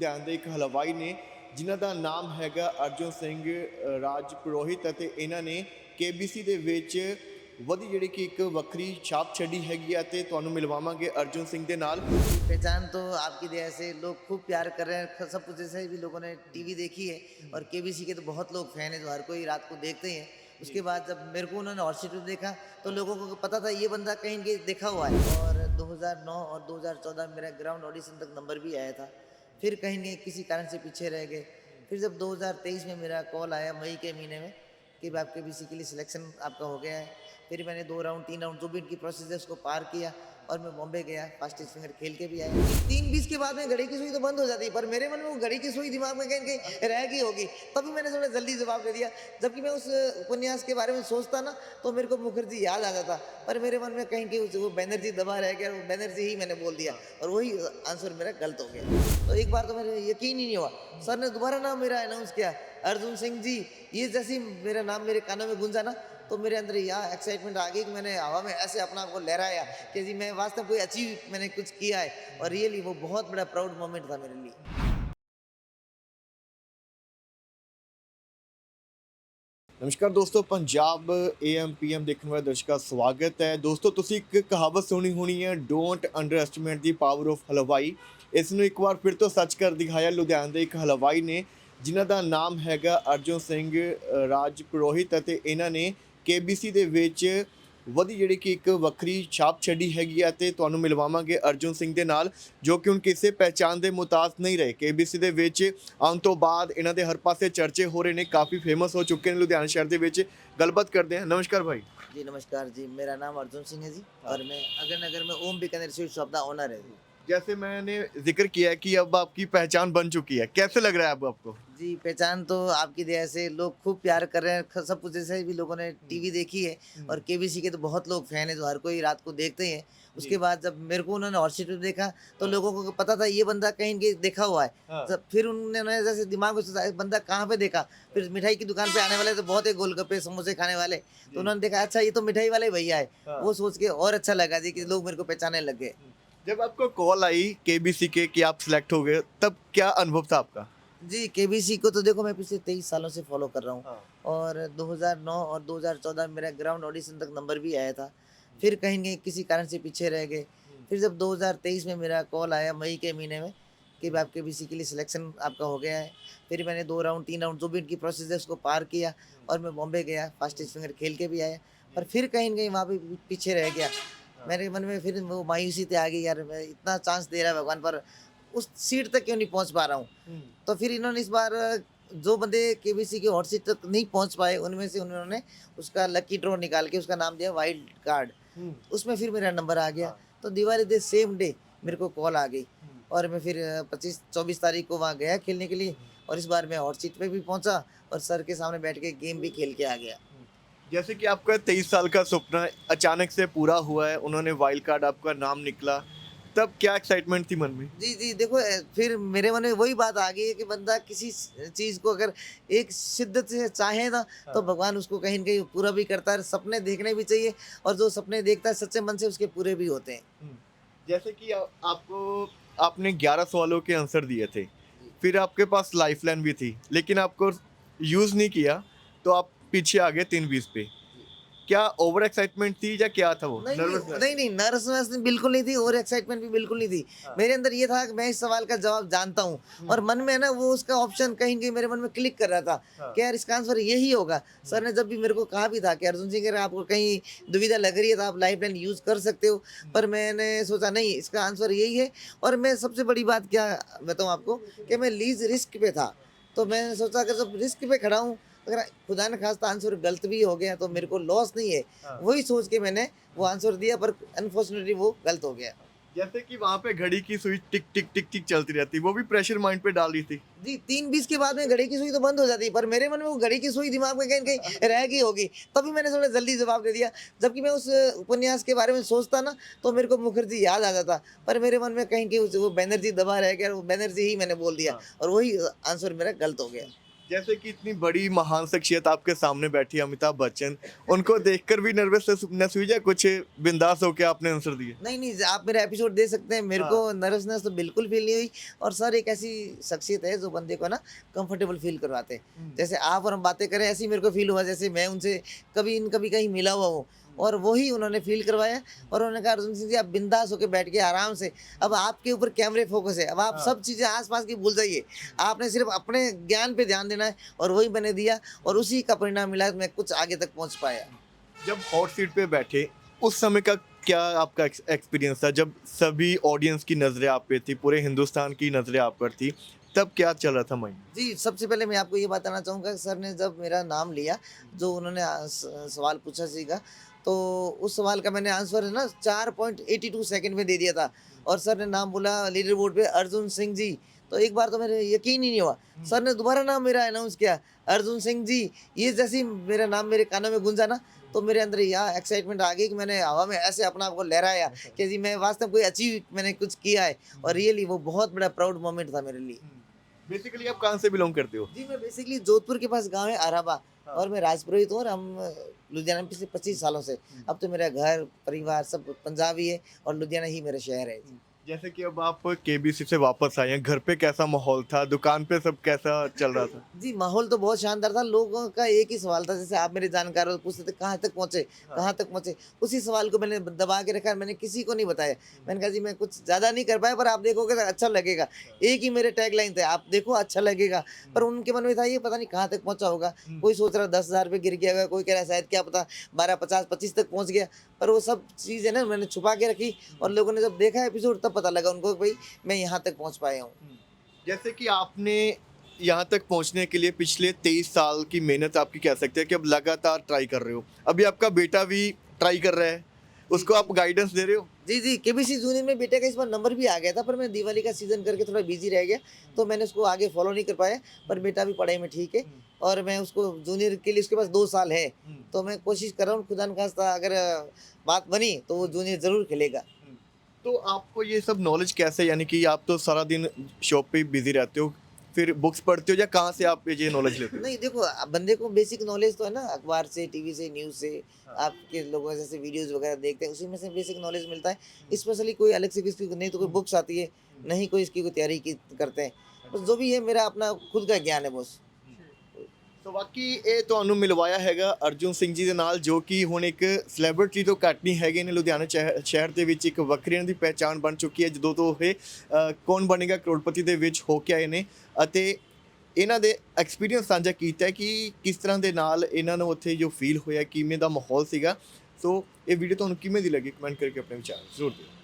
ਲੁਧਿਆਣਾ ਦੇ ਇੱਕ ਹਲਵਾਈ ਨੇ ਜਿਨ੍ਹਾਂ ਦਾ ਨਾਮ ਹੈਗਾ ਅਰਜੁਨ ਸਿੰਘ ਰਾਜ ਪੁਰੋਹਿਤ ਅਤੇ ਇਹਨਾਂ ਨੇ ਕੇਬੀਸੀ ਦੇ ਵਿੱਚ ਵਧੀ ਜਿਹੜੀ ਕਿ ਇੱਕ ਵੱਖਰੀ ਛਾਪ ਛੱਡੀ ਹੈਗੀ ਆ ਤੇ ਤੁਹਾਨੂੰ ਮਿਲਵਾਵਾਂਗੇ ਅਰਜੁਨ ਸਿੰਘ ਦੇ ਨਾਲ। पहचान तो आपकी दया से लोग खूब प्यार कर रहे हैं। सब कुछ जैसे भी लोगों ने टीवी देखी है और केबीसी के तो बहुत लोग फैन है जो हर कोई रात को देखते ही हैं। उसके बाद जब मेरे को उन्होंने हॉटस्टार में देखा तो लोगों को पता था ये बंदा कहीं न कहीं देखा हुआ है। और 2009 और 2014 में मेरा ग्राउंड ऑडिशन तक नंबर भी आया था। फिर कहीं न कहीं किसी कारण से पीछे रह गए। फिर जब 2023 में मेरा कॉल आया मई के महीने में कि आप केबीसी के लिए सिलेक्शन आपका हो गया है। फिर मैंने 2 राउंड 3 राउंड जो भी इनकी प्रोसेस है उसको पार किया और मैं बॉम्बे गया, फास्टेस्ट फिंगर खेल के भी आया। 3:20 के बाद में घड़ी की सुई तो बंद हो जाती है, पर मेरे मन में वो घड़ी की सुई दिमाग में कहीं न कहीं रह गई होगी, तभी मैंने थोड़ा जल्दी जवाब दे दिया। जबकि मैं उस उपन्यास के बारे में सोचता ना तो मेरे को मुखर्जी याद आ जाता, पर मेरे मन में कहीं कहीं वो बैनर्जी दबा रह गया, वो बैनर्जी ही मैंने बोल दिया और वही आंसर मेरा गलत हो गया। तो एक बार तो मेरे यकीन ही नहीं हुआ। सर ने दोबारा नाम मेरा अनाउंस किया, अर्जुन सिंह जी। ये जैसे मेरा नाम मेरे कानों में गूंजा ना तो मेरे अंदर यहाँ एक्साइटमेंट आ गई कि मैंने हवा में ऐसे अपना आप को लहराया कि जी मैं वास्तव कोई अचीव मैंने कुछ किया है। और रियली वो बहुत बड़ा प्राउड मोमेंट था मेरे लिए। नमस्कार दोस्तों, पंजाब AM PM देखने वाले दर्शकों का स्वागत है। दोस्तों ਤੁਸੀਂ ਇੱਕ ਕਹਾਵਤ ਸੁਣੀ ਹੋਣੀ ਹੈ, don't under estimate the power of ਹਲਵਾਈ। ਇਸ ਨੂੰ ਇੱਕ ਵਾਰ ਫਿਰ ਤੋਂ ਸੱਚ ਕਰ ਦਿਖਾਇਆ ਲੁਧਿਆਣਾ ਦੇ ਇੱਕ ਹਲਵਾਈ ਨੇ ਜਿਨ੍ਹਾਂ ਦਾ ਨਾਮ ਹੈਗਾ ਅਰਜੁਨ ਸਿੰਘ ਰਾਜ ਪੁਰੋਹਿਤ ਅਤੇ ਇਹਨਾਂ ਨੇ KBC ਦੇ ਵਿੱਚ ਵਧੀ ਜਿਹੜੀ ਕਿ ਇੱਕ ਵੱਖਰੀ ਛਾਪ ਛੱਡੀ ਹੈਗੀ ਆ ਤੇ ਤੁਹਾਨੂੰ ਮਿਲਵਾਵਾਂਗੇ ਅਰਜੁਨ ਸਿੰਘ ਦੇ ਨਾਲ, ਜੋ ਕਿ ਹੁਣ ਕਿਸੇ ਪਹਿਚਾਣ ਦੇ ਮੁਤਾਜ ਨਹੀਂ ਰਹੇ। KBC ਦੇ ਵਿੱਚ ਆਉਣ ਤੋਂ ਬਾਅਦ ਇਹਨਾਂ ਦੇ ਹਰ ਪਾਸੇ ਚਰਚੇ ਹੋ ਰਹੇ ਨੇ, ਕਾਫੀ ਫੇਮਸ ਹੋ ਚੁੱਕੇ ਨੇ ਲੁਧਿਆਣਾ ਸ਼ਹਿਰ ਦੇ ਵਿੱਚ। ਗੱਲਬਾਤ ਕਰਦੇ हैं। नमस्कार भाई जी नमस्कार जी, मेरा नाम अर्जुन सिंह है जी और मैं अगर नगर में ओम बीकानेर स्वीट शॉप का ओनर है जी। जैसे मैंने जिक्र किया है कि अब आपकी पहचान बन चुकी है, कैसे लग रहा है अब आपको? जी पहचान तो आपकी दया से लोग खूब प्यार कर रहे हैं। सब कुछ जैसे भी लोगों ने टीवी देखी है और केबीसी के तो बहुत लोग फैन है जो हर कोई रात को देखते ही हैं। उसके बाद जब मेरे को उन्होंने हॉटस्टार में देखा तो लोगों को पता था ये बंदा कहीं न कहीं देखा हुआ है। हाँ। जब फिर उन्होंने जैसे दिमाग में सोचा बंदा कहाँ पे देखा, फिर मिठाई की दुकान पे आने वाले तो बहुत है गोलगप्पे समोसे खाने वाले, तो उन्होंने देखा अच्छा ये तो मिठाई वाले भैया है। हाँ। वो सोच के और अच्छा लगा जी कि लोग मेरे को पहचानने लग गए। जब आपको कॉल आई KBC के कि आप सिलेक्ट हो गए, तब क्या अनुभव था आपका? जी केबीसी को तो देखो मैं पिछले 23 सालों से फॉलो कर रहा हूँ। हाँ। और 2009 और 2014 में मेरा ग्राउंड ऑडिशन तक नंबर भी आया था। फिर कहीं न कहीं किसी कारण से पीछे रह गए। फिर जब 2023 में मेरा कॉल आया मई के महीने में कि आप केबीसी के लिए सिलेक्शन आपका हो गया है। फिर मैंने 2 राउंड 3 राउंड जो भी इनकी प्रोसेस है उसको पार किया और मैं बॉम्बे गया, फास्टेस्ट फिंगर खेल के भी आया। पर फिर कहीं न कहीं वहाँ पे पीछे रह गया। मेरे मन में फिर वो मायूसी आ गई, यार मैं इतना चांस दे रहा है भगवान, पर उस सीट तक क्यों नहीं पहुँच पा रहा हूँ। तो फिर इन्होंने इस बार जो बंदे केबीसी के हॉट सीट तक नहीं पहुंच पाए उनमें से उन्होंने उसका लकी ड्रॉ निकाल के उसका नाम दिया वाइल्ड कार्ड। उसमें फिर मेरा नंबर आ गया। तो दिवाली डे सेम डे मेरे को कॉल आ गई और मैं फिर 25-24 तारीख को वहाँ गया खेलने के लिए और इस बार मैं हॉट सीट पे भी पहुंचा और सर के सामने बैठ के गेम भी खेल के आ गया। जैसे कि आपका 23 साल का सपना अचानक से पूरा हुआ है, उन्होंने वाइल्ड कार्ड आपका नाम निकला, तब क्या एक्साइटमेंट थी मन में? जी जी देखो फिर मेरे मन में वही बात आ गई है कि बंदा किसी चीज़ को अगर एक शिद्दत से चाहे ना तो भगवान उसको कहीं न कहीं पूरा भी करता है। सपने देखने भी चाहिए और जो सपने देखता है सच्चे मन से उसके पूरे भी होते हैं। जैसे कि आपको आपने 11 सवालों के आंसर दिए थे, फिर आपके पास लाइफलाइन भी थी, लेकिन आपको यूज़ नहीं किया तो आप पीछे आ गए 3:20 पे। क्या ओवर एक्साइटमेंट थी या क्या था वो? नहीं नर्वसनेस? नहीं नर्वसनेस बिल्कुल नहीं थी और एक्साइटमेंट भी बिल्कुल नहीं थी। मेरे अंदर ये था कि मैं इस सवाल का जवाब जानता हूँ और मन में ना वो उसका ऑप्शन कहीं कहीं मेरे मन में क्लिक कर रहा था कि यार इसका आंसर यही होगा। सर ने जब भी मेरे को कहा भी था कि अर्जुन सिंह अगर आपको कहीं दुविधा लग रही है तो आप लाइफलाइन यूज़ कर सकते हो, पर मैंने सोचा नहीं इसका आंसर यही है। और मैं सबसे बड़ी बात क्या बताऊँ आपको कि मैं लीज रिस्क पे था, तो मैंने सोचा अगर जब रिस्क पे खड़ा हूँ अगर खुदा न खास्ता आंसर गलत भी हो गया तो मेरे को लॉस नहीं है। वही सोच के मैंने वो आंसर दिया, पर अनफॉर्चुनेटली वो गलत हो गया। जैसे कि वहाँ पे घड़ी की सुई टिक टिक टिक टिक चलती रहती, वो भी प्रेशर माइंड पे डाल रही थी। जी 3:20 के बाद में घड़ी की सुई तो बंद हो जाती, पर मेरे मन में वो घड़ी की सुई दिमाग में कहीं न कहीं रह गई होगी, तभी मैंने थोड़ा जल्दी जवाब दे दिया। जबकि मैं उस उपन्यास के बारे में सोचता ना तो मेरे को मुखर्जी याद आ जाता, पर मेरे मन में कहीं कहीं वो बैनर्जी दबा रह गया, वो बैनर्जी ही मैंने बोल दिया और वही आंसर मेरा गलत हो गया। जैसे कि इतनी बड़ी महान शख्सियत आपके सामने बैठी है अमिताभ बच्चन, उनको देखकर भी नर्वसनेस हुई या कुछ बिंदास होके आपने आंसर दिए? नहीं, नहीं, आप मेरा एपिसोड देख सकते हैं, मेरे हाँ। को नर्वसनेस तो बिल्कुल फ़ील नहीं हुई। और सर एक ऐसी शख्सियत है जो बंदे को ना कंफर्टेबल फ़ील करवाते हैं। जैसे आप और हम बातें करें, ऐसे ही मेरे को फ़ील हुआ जैसे मैं उनसे कभी कहीं मिला हुआ हूँ, और वही उन्होंने फ़ील करवाया। और उन्होंने कहा, अर्जुन सिंह जी आप बिंदास होके बैठ के आराम से, अब आपके ऊपर कैमरे फ़ोकस है, अब आप हाँ। सब चीज़ें आस-पास की भूल जाइए। आपने सिर्फ़ अपने ज्ञान पे ध्यान देना है, और वही मैंने दिया, और उसी का परिणाम मिला, मैं कुछ आगे तक पहुँच पाया। जब हॉट सीट पे बैठे उस समय का क्या आपका एक्सपीरियंस था जब सभी ऑडियंस की नज़रें आप पे थी, पूरे हिंदुस्तान की नज़रें आप पर थी, तब क्या चल रहा था माइंड में? जी, सबसे पहले मैं आपको ये बताना चाहूँगा, सर ने जब मेरा नाम लिया, जो उन्होंने सवाल पूछा सीगा, तो उस सवाल का मैंने आंसर है ना 4.82 सेकंड में दे दिया था। और सर ने नाम बोला लीडर बोर्ड पे, अर्जुन सिंह जी, तो एक बार तो मेरे यकीन ही नहीं हुआ। सर ने दोबारा नाम मेरा अनाउंस किया, अर्जुन सिंह जी। ये जैसे ही मेरा नाम मेरे कानों में गूंजा ना, तो मेरे अंदर यहाँ एक्साइटमेंट आ गई कि मैंने हवा में ऐसे अपना आप को लहराया कि जी मैं वास्तव में कोई अचीव मैंने कुछ किया है। और रियली वो बहुत बड़ा प्राउड मोमेंट था मेरे लिए। बेसिकली आप कहाँ से बिलोंग करते हो? जी, मैं बेसिकली जोधपुर के पास गाँव है अराबा, हाँ। और मैं राजपुरोहित हूँ, और हम लुधियाना में पिछले 25 सालों से। अब तो मेरा घर, परिवार सब पंजाब ही है, और लुधियाना ही मेरा शहर है। जी। जैसे कि अब आप केबीसी से वापस आए हैं, घर पे कैसा माहौल था? दुकान पे सब कैसा चल रहा था? जी, माहौल तो बहुत शानदार था। लोगों का एक ही सवाल था, जैसे आप मेरे जानकार हो, पूछते थे कहाँ तक पहुँचे, कहाँ तक पहुँचे? उसी सवाल को मैंने दबा के रखा, मैंने किसी को नहीं बताया। मैंने कहा जी मैं कुछ ज़्यादा नहीं कर पाया, पर आप देखोगे तो अच्छा लगेगा। एक ही मेरे टैगलाइन थे, आप देखो अच्छा लगेगा। पर उनके मन में था ये पता नहीं कहाँ तक पहुँचा होगा। कोई सोच रहा 10,000 पे गिर गया होगा, कोई कह रहा है शायद क्या पता 12, 50, 25 तक पहुँच गया। पर वो सब चीज़ है ना मैंने छुपा के रखी, और लोगों ने जब देखा एपिसोड तब पता लगा उनको कि भई मैं यहाँ तक पहुँच पाया हूँ। जैसे कि आपने यहाँ तक पहुँचने के लिए पिछले 23 साल की मेहनत आपकी कह सकते हैं कि अब लगातार ट्राई कर रहे हो। अभी आपका बेटा भी ट्राई कर रहा है, उसको आप गाइडेंस दे रहे हो? जी, जी, केबीसी जूनियर में बेटे का इस बार नंबर भी आ गया था, पर मैं दिवाली का सीज़न करके थोड़ा बिज़ी रह गया, तो मैंने उसको आगे फ़ॉलो नहीं कर पाया। पर बेटा भी पढ़ाई में ठीक है, और मैं उसको जूनियर के लिए उसके पास 2 साल है, तो मैं कोशिश कर रहा हूँ, खुदा न खास्ता अगर बात बनी तो वो जूनियर ज़रूर खेलेगा। तो आपको ये सब नॉलेज कैसे, यानी कि आप तो सारा दिन शॉप पे बिज़ी रहते हो, फिर बुक्स पढ़ते हो या कहाँ से आप ये नॉलेज लेते हो? नहीं देखो, बंदे को बेसिक नॉलेज तो है ना, अखबार से, टीवी से, न्यूज़ से, आपके लोगों जैसे वीडियोज़ वगैरह देखते हैं, उसी में से बेसिक नॉलेज मिलता है। स्पेशली कोई अलग से किसी को नहीं तो कोई बुक्स आती है, नहीं कोई इसकी कोई तैयारी की करते हैं। बस जो भी है मेरा अपना खुद का ज्ञान है बस। ਸੋ ਬਾਕੀ ਇਹ ਤੁਹਾਨੂੰ ਮਿਲਵਾਇਆ ਹੈਗਾ ਅਰਜੁਨ ਸਿੰਘ ਜੀ ਦੇ ਨਾਲ, ਜੋ ਕਿ ਹੁਣ ਇੱਕ ਸੈਲੀਬ੍ਰਿਟੀ ਤੋਂ ਘੱਟ ਨਹੀਂ ਹੈਗੇ ਨੇ। ਲੁਧਿਆਣਾ ਸ਼ਹਿਰ ਦੇ ਵਿੱਚ ਇੱਕ ਵੱਖਰੀ ਇਹਨਾਂ ਦੀ ਪਹਿਚਾਣ ਬਣ ਚੁੱਕੀ ਹੈ ਜਦੋਂ ਤੋਂ ਇਹ ਕੌਣ ਬਣੇਗਾ ਕਰੋੜਪਤੀ ਦੇ ਵਿੱਚ ਹੋ ਕੇ ਆਏ ਨੇ, ਅਤੇ ਇਹਨਾਂ ਦੇ ਐਕਸਪੀਰੀਅੰਸ ਸਾਂਝਾ ਕੀਤਾ ਹੈ ਕਿ ਕਿਸ ਤਰ੍ਹਾਂ ਦੇ ਨਾਲ ਇਹਨਾਂ ਨੂੰ ਉੱਥੇ ਜੋ ਫੀਲ ਹੋਇਆ, ਕਿਵੇਂ ਦਾ ਮਾਹੌਲ ਸੀਗਾ। ਸੋ ਇਹ ਵੀਡੀਓ ਤੁਹਾਨੂੰ ਕਿਵੇਂ ਦੀ ਲੱਗੀ, ਕਮੈਂਟ ਕਰਕੇ ਆਪਣੇ ਵਿਚਾਰ ਜ਼ਰੂਰ ਦਿਓ।